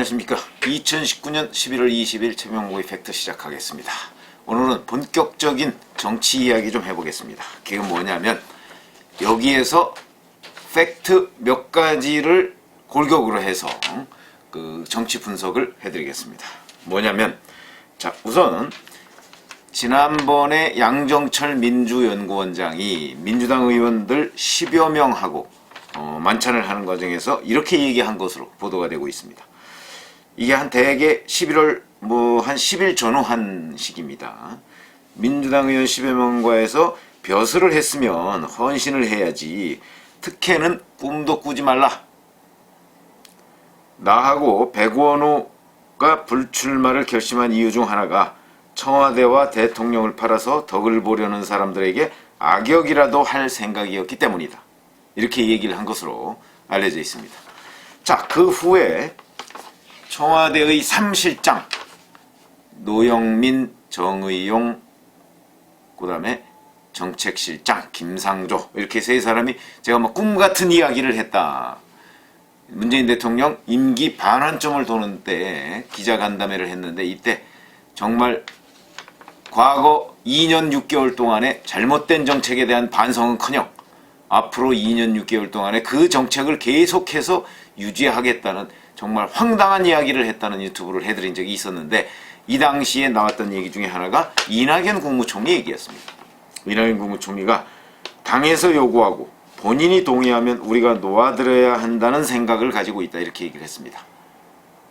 안녕하십니까. 2019년 11월 20일 최명목의 팩트 시작하겠습니다. 오늘은 본격적인 정치 이야기 좀 해보겠습니다. 그게 뭐냐면 여기에서 팩트 몇 가지를 골격으로 해서 그 정치 분석을 해드리겠습니다. 뭐냐면 자 우선 지난번에 양정철 민주연구원장이 민주당 의원들 10여 명하고 만찬을 하는 과정에서 이렇게 얘기한 것으로 보도가 되고 있습니다. 이게 한 대개 11월 한 10일 전후한 시기입니다. 민주당 의원 10여 명과에서 벼슬을 했으면 헌신을 해야지 특혜는 꿈도 꾸지 말라. 나하고 백원호가 불출마를 결심한 이유 중 하나가 청와대와 대통령을 팔아서 덕을 보려는 사람들에게 악역이라도 할 생각이었기 때문이다. 이렇게 얘기를 한 것으로 알려져 있습니다. 자, 그 후에 청와대의 3실장 노영민, 정의용, 그 다음에 정책실장 김상조 이렇게 세 사람이 제가 꿈같은 이야기를 했다. 문재인 대통령 임기 반환점을 도는 때 기자간담회를 했는데 이때 정말 과거 2년 6개월 동안의 잘못된 정책에 대한 반성은커녕 앞으로 2년 6개월 동안에 그 정책을 계속해서 유지하겠다는 정말 황당한 이야기를 했다는 유튜브를 해드린 적이 있었는데 이 당시에 나왔던 얘기 중에 하나가 이낙연 국무총리 얘기였습니다. 이낙연 국무총리가 당에서 요구하고 본인이 동의하면 우리가 놓아들어야 한다는 생각을 가지고 있다 이렇게 얘기를 했습니다.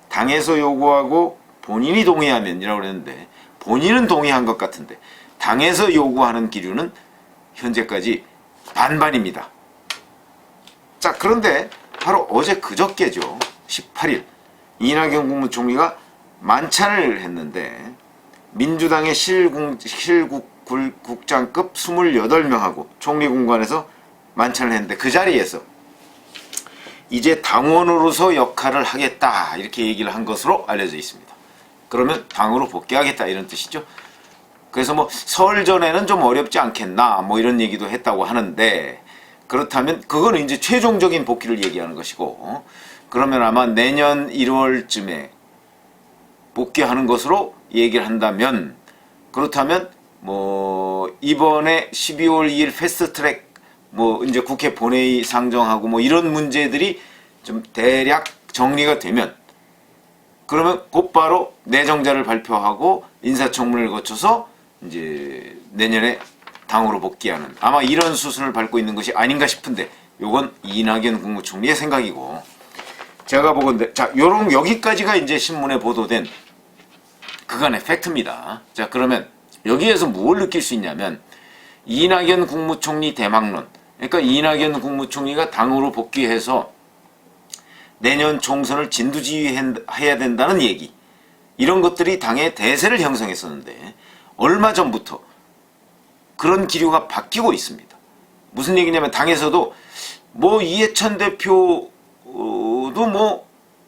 당에서 요구하고 본인이 동의하면이라고 그랬는데 본인은 동의한 것 같은데 당에서 요구하는 기류는 현재까지 반반입니다. 자, 그런데 바로 어제 그저께죠. 18일 이낙연 국무총리가 만찬을 했는데 민주당의 실국장급 28명하고 총리공관에서 만찬을 했는데 그 자리에서 이제 당원으로서 역할을 하겠다 이렇게 얘기를 한 것으로 알려져 있습니다. 그러면 당으로 복귀하겠다 이런 뜻이죠. 그래서 설 전에는 좀 어렵지 않겠나 이런 얘기도 했다고 하는데 그렇다면 그거는 이제 최종적인 복귀를 얘기하는 것이고 그러면 아마 내년 1월쯤에 복귀하는 것으로 얘기를 한다면 그렇다면 이번에 12월 2일 패스트트랙 이제 국회 본회의 상정하고 이런 문제들이 좀 대략 정리가 되면 그러면 곧바로 내정자를 발표하고 인사청문회를 거쳐서 이제 내년에 당으로 복귀하는 아마 이런 수순을 밟고 있는 것이 아닌가 싶은데 요건 이낙연 국무총리의 생각이고 제가 보건대 자 요런 여기까지가 이제 신문에 보도된 그간의 팩트입니다. 자 그러면 여기에서 뭘 느낄 수 있냐면 이낙연 국무총리 대망론 그러니까 이낙연 국무총리가 당으로 복귀해서 내년 총선을 진두지휘해야 된다는 얘기 이런 것들이 당의 대세를 형성했었는데 얼마 전부터 그런 기류가 바뀌고 있습니다. 무슨 얘기냐면 당에서도 이해찬 대표도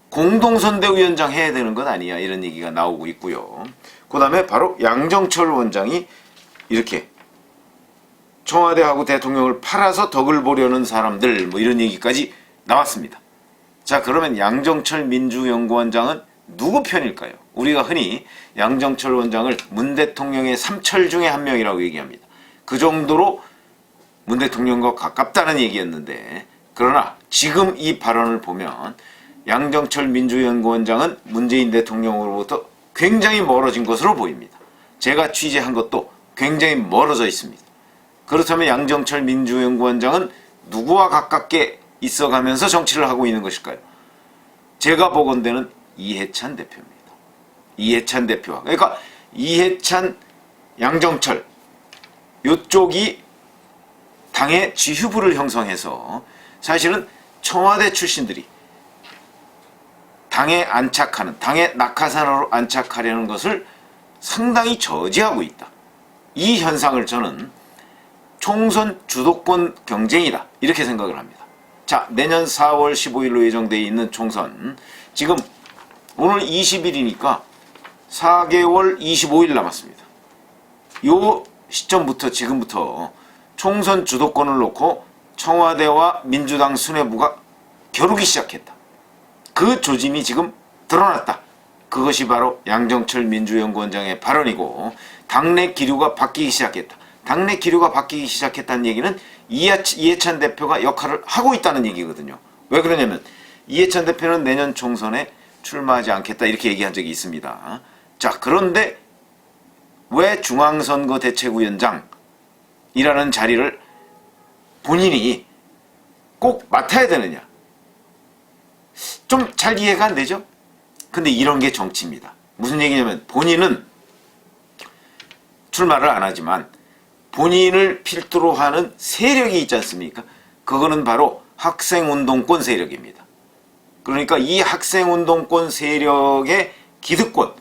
공동선대위원장 해야 되는 것 아니냐 이런 얘기가 나오고 있고요. 그 다음에 바로 양정철 원장이 이렇게 청와대하고 대통령을 팔아서 덕을 보려는 사람들 이런 얘기까지 나왔습니다. 자 그러면 양정철 민주연구원장은 누구 편일까요? 우리가 흔히 양정철 원장을 문 대통령의 삼철 중에 한 명이라고 얘기합니다. 그 정도로 문 대통령과 가깝다는 얘기였는데 그러나 지금 이 발언을 보면 양정철 민주연구원장은 문재인 대통령으로부터 굉장히 멀어진 것으로 보입니다. 제가 취재한 것도 굉장히 멀어져 있습니다. 그렇다면 양정철 민주연구원장은 누구와 가깝게 있어가면서 정치를 하고 있는 것일까요? 제가 보건대는 이해찬 대표입니다. 이해찬 대표와 그러니까 이해찬, 양정철 이쪽이 당의 지휘부를 형성해서 사실은 청와대 출신들이 당에 안착하는 당의 낙하산으로 안착하려는 것을 상당히 저지하고 있다. 이 현상을 저는 총선 주도권 경쟁이다 이렇게 생각을 합니다. 자 내년 4월 15일로 예정되어 있는 총선 지금 오늘 20일이니까 4개월 25일 남았습니다. 요 시점부터 지금부터 총선 주도권을 놓고 청와대와 민주당 수뇌부가 겨루기 시작했다. 그 조짐이 지금 드러났다. 그것이 바로 양정철 민주연구원장의 발언이고 당내 기류가 바뀌기 시작했다. 당내 기류가 바뀌기 시작했다는 얘기는 이해찬 대표가 역할을 하고 있다는 얘기거든요. 왜 그러냐면 이해찬 대표는 내년 총선에 출마하지 않겠다 이렇게 얘기한 적이 있습니다. 자, 그런데 왜 중앙선거대책위원장이라는 자리를 본인이 꼭 맡아야 되느냐? 좀 잘 이해가 안 되죠? 근데 이런 게 정치입니다. 무슨 얘기냐면 본인은 출마를 안 하지만 본인을 필두로 하는 세력이 있지 않습니까? 그거는 바로 학생운동권 세력입니다. 그러니까 이 학생운동권 세력의 기득권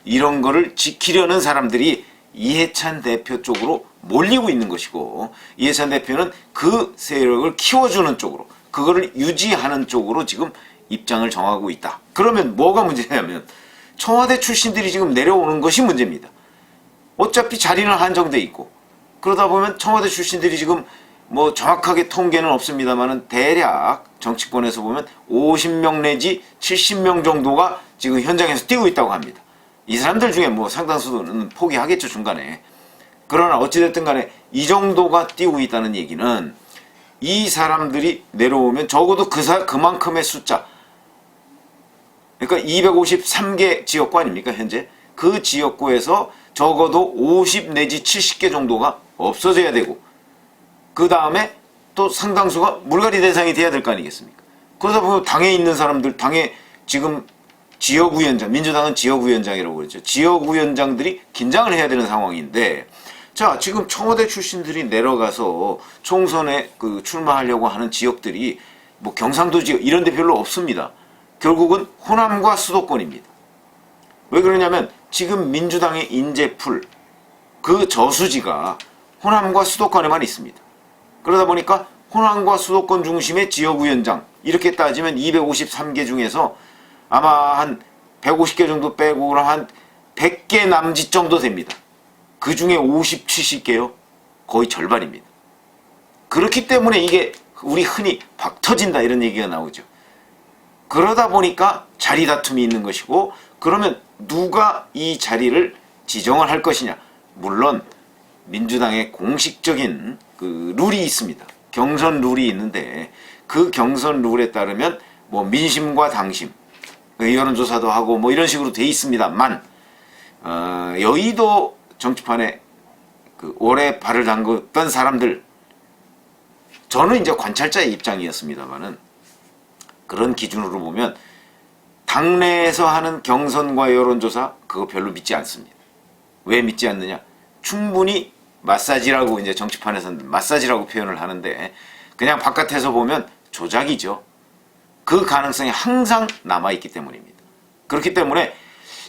이런 거를 지키려는 사람들이 이해찬 대표 쪽으로 몰리고 있는 것이고 이해찬 대표는 그 세력을 키워주는 쪽으로 그거를 유지하는 쪽으로 지금 입장을 정하고 있다. 그러면 뭐가 문제냐면 청와대 출신들이 지금 내려오는 것이 문제입니다. 어차피 자리는 한정돼 있고 그러다 보면 청와대 출신들이 지금 뭐 정확하게 통계는 없습니다만은 대략 정치권에서 보면 50명 내지 70명 정도가 지금 현장에서 뛰고 있다고 합니다. 이 사람들 중에 뭐 상당수는 포기하겠죠, 중간에. 그러나 어찌됐든 간에 이 정도가 뛰고 있다는 얘기는 이 사람들이 내려오면 적어도 그만큼의 숫자, 그러니까 253개 지역구 아닙니까, 현재? 그 지역구에서 적어도 50 내지 70개 정도가 없어져야 되고, 그 다음에 또 상당수가 물갈이 대상이 돼야 될 거 아니겠습니까? 그러다 보면 당에 있는 사람들, 당에 지금 지역위원장, 민주당은 지역위원장이라고 그랬죠. 지역위원장들이 긴장을 해야 되는 상황인데, 자, 지금 청와대 출신들이 내려가서 총선에 출마하려고 하는 지역들이 뭐 경상도 지역 이런 데 별로 없습니다. 결국은 호남과 수도권입니다. 왜 그러냐면 지금 민주당의 인재풀, 그 저수지가 호남과 수도권에만 있습니다. 그러다 보니까 호남과 수도권 중심의 지역위원장 이렇게 따지면 253개 중에서 아마 한 150개 정도 빼고 그럼 한 100개 남짓 정도 됩니다. 그 중에 50, 70개요? 거의 절반입니다. 그렇기 때문에 이게 우리 흔히 박 터진다 이런 얘기가 나오죠. 그러다 보니까 자리 다툼이 있는 것이고 그러면 누가 이 자리를 지정을 할 것이냐. 물론 민주당의 공식적인 룰이 있습니다. 경선 룰이 있는데 그 경선 룰에 따르면 뭐 민심과 당심, 여론조사도 하고 뭐 이런 식으로 돼 있습니다만 여의도 정치판에 오래 발을 담궜던 사람들, 저는 이제 관찰자의 입장이었습니다만은 그런 기준으로 보면 당내에서 하는 경선과 여론조사 그거 별로 믿지 않습니다. 왜 믿지 않느냐? 충분히 마사지라고 이제 정치판에서는 마사지라고 표현을 하는데 그냥 바깥에서 보면 조작이죠. 그 가능성이 항상 남아있기 때문입니다. 그렇기 때문에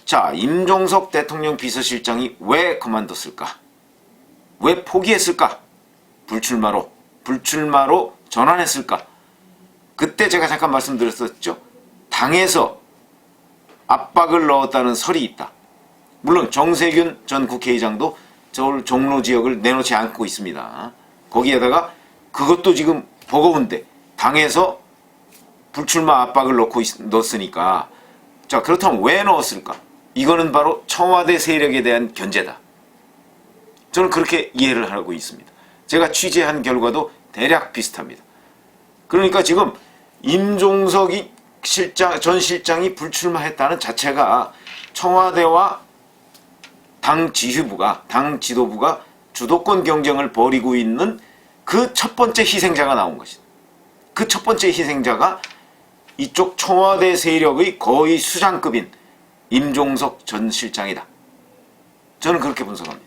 자, 임종석 대통령 비서실장이 왜 그만뒀을까? 왜 포기했을까? 불출마로 전환했을까? 그때 제가 잠깐 말씀드렸었죠. 당에서 압박을 넣었다는 설이 있다. 물론 정세균 전 국회의장도 서울 종로 지역을 내놓지 않고 있습니다. 거기에다가 그것도 지금 버거운데 당에서 불출마 압박을 넣었으니까 자, 그렇다면 왜 넣었을까? 이거는 바로 청와대 세력에 대한 견제다. 저는 그렇게 이해를 하고 있습니다. 제가 취재한 결과도 대략 비슷합니다. 그러니까 지금 임종석 전 실장이 불출마했다는 자체가 청와대와 당 지휘부가, 당 지도부가 주도권 경쟁을 벌이고 있는 그 첫 번째 희생자가 나온 것이다. 그 첫 번째 희생자가 이쪽 청와대 세력의 거의 수장급인 임종석 전 실장이다. 저는 그렇게 분석합니다.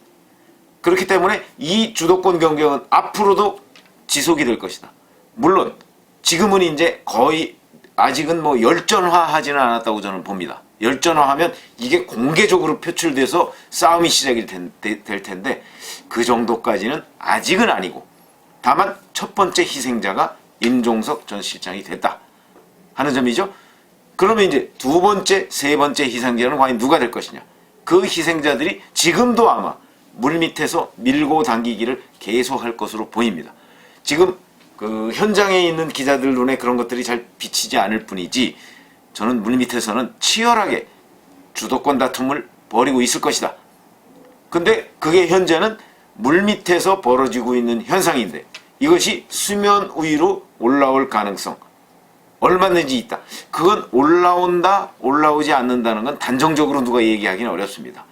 그렇기 때문에 이 주도권 경쟁은 앞으로도 지속이 될 것이다. 물론 지금은 이제 거의 아직은 뭐 열전화하지는 않았다고 저는 봅니다. 열전화하면 이게 공개적으로 표출돼서 싸움이 시작이 될 텐데 그 정도까지는 아직은 아니고 다만 첫 번째 희생자가 임종석 전 실장이 됐다 하는 점이죠. 그러면 이제 두 번째, 세 번째 희생자는 과연 누가 될 것이냐. 그 희생자들이 지금도 아마 물밑에서 밀고 당기기를 계속할 것으로 보입니다. 지금 그 현장에 있는 기자들 눈에 그런 것들이 잘 비치지 않을 뿐이지 저는 물밑에서는 치열하게 주도권 다툼을 벌이고 있을 것이다. 근데 그게 현재는 물밑에서 벌어지고 있는 현상인데 이것이 수면 위로 올라올 가능성 얼마든지 있다. 그건 올라온다, 올라오지 않는다는 건 단정적으로 누가 얘기하기는 어렵습니다.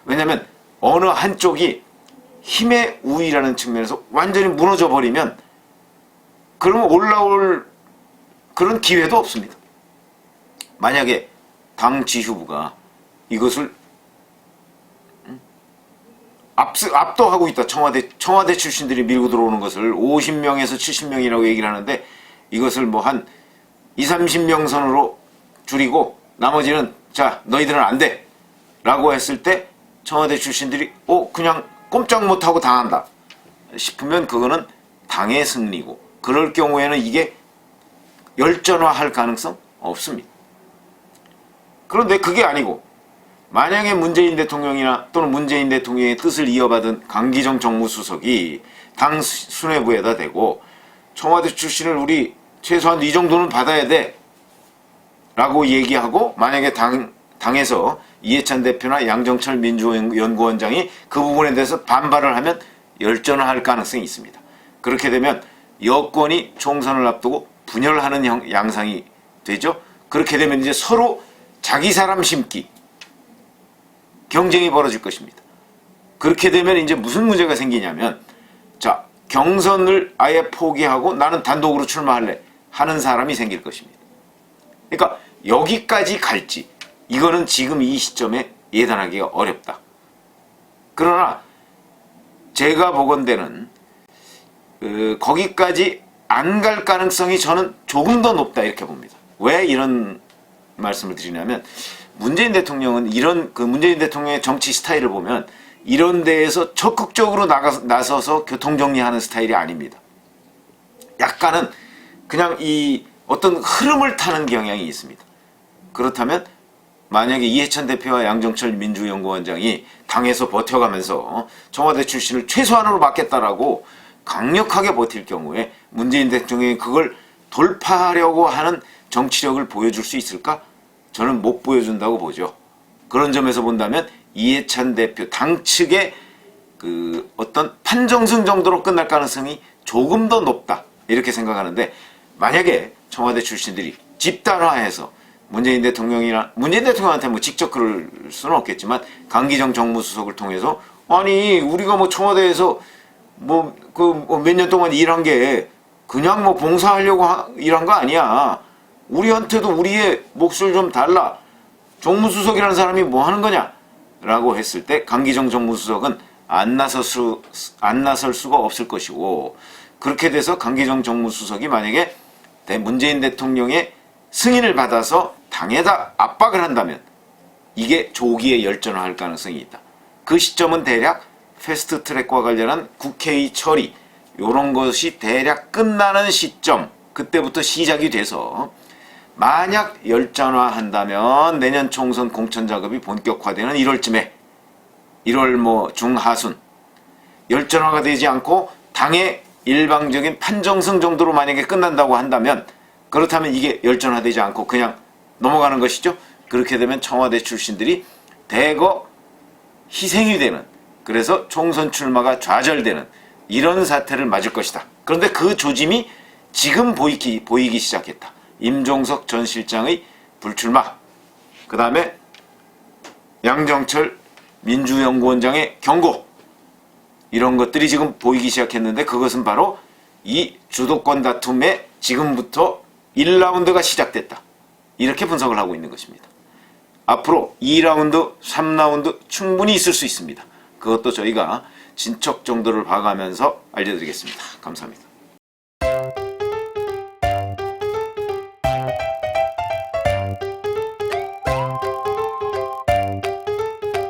왜냐하면 어느 한쪽이 힘의 우위라는 측면에서 완전히 무너져 버리면 그러면 올라올 그런 기회도 없습니다. 만약에 당 지휘부가 이것을 압도하고 있다. 청와대 출신들이 밀고 들어오는 것을 50명에서 70명이라고 얘기를 하는데 이것을 뭐 한 20, 30명 선으로 줄이고 나머지는 자 너희들은 안 돼 라고 했을 때 청와대 출신들이 그냥 꼼짝 못하고 당한다 싶으면 그거는 당의 승리고 그럴 경우에는 이게 열전화할 가능성 없습니다. 그런데 그게 아니고 만약에 문재인 대통령이나 또는 문재인 대통령의 뜻을 이어받은 강기정 정무수석이 당 수뇌부에다 대고 청와대 출신을 우리 최소한 이 정도는 받아야 돼 라고 얘기하고 만약에 당에서 이해찬 대표나 양정철 민주연구원장이 그 부분에 대해서 반발을 하면 열전화할 가능성이 있습니다. 그렇게 되면 여권이 총선을 앞두고 분열하는 양상이 되죠. 그렇게 되면 이제 서로 자기 사람 심기 경쟁이 벌어질 것입니다. 그렇게 되면 이제 무슨 문제가 생기냐면 자 경선을 아예 포기하고 나는 단독으로 출마할래 하는 사람이 생길 것입니다. 그러니까 여기까지 갈지 이거는 지금 이 시점에 예단하기가 어렵다. 그러나 제가 보건대는 거기까지 안 갈 가능성이 저는 조금 더 높다 이렇게 봅니다. 왜 이런 말씀을 드리냐면 문재인 대통령은 문재인 대통령의 정치 스타일을 보면 이런 데에서 적극적으로 나서서 교통정리하는 스타일이 아닙니다. 약간은 그냥 이 어떤 흐름을 타는 경향이 있습니다. 그렇다면 만약에 이해찬 대표와 양정철 민주연구원장이 당에서 버텨가면서 청와대 출신을 최소한으로 막겠다라고 강력하게 버틸 경우에 문재인 대통령이 그걸 돌파하려고 하는 정치력을 보여줄 수 있을까? 저는 못 보여준다고 보죠. 그런 점에서 본다면 이해찬 대표 당 측의 그 어떤 판정승 정도로 끝날 가능성이 조금 더 높다 이렇게 생각하는데 만약에 청와대 출신들이 집단화해서 문재인 대통령한테 뭐 직접 그럴 수는 없겠지만 강기정 정무수석을 통해서 아니 우리가 뭐 청와대에서 몇 년 동안 일한 게 그냥 뭐 봉사하려고 일한 거 아니야. 우리한테도 우리의 몫을 좀 달라. 정무수석이라는 사람이 뭐 하는 거냐? 라고 했을 때 강기정 정무수석은 안 나설 수가 없을 것이고 그렇게 돼서 강기정 정무수석이 만약에 문재인 대통령의 승인을 받아서 당에다 압박을 한다면 이게 조기에 열전화할 가능성이 있다. 그 시점은 대략 패스트트랙과 관련한 국회의 처리 이런 것이 대략 끝나는 시점 그때부터 시작이 돼서 만약 열전화한다면 내년 총선 공천 작업이 본격화되는 1월쯤에 1월 뭐 중하순 열전화가 되지 않고 당의 일방적인 판정승 정도로 만약에 끝난다고 한다면 그렇다면 이게 열전화되지 않고 그냥 넘어가는 것이죠. 그렇게 되면 청와대 출신들이 대거 희생이 되는 그래서 총선 출마가 좌절되는 이런 사태를 맞을 것이다. 그런데 그 조짐이 지금 보이기 시작했다. 임종석 전 실장의 불출마 그 다음에 양정철 민주연구원장의 경고 이런 것들이 지금 보이기 시작했는데 그것은 바로 이 주도권 다툼에 지금부터 1라운드가 시작됐다. 이렇게 분석을 하고 있는 것입니다. 앞으로 2라운드, 3라운드 충분히 있을 수 있습니다. 그것도 저희가 진척 정도를 봐가면서 알려드리겠습니다. 감사합니다.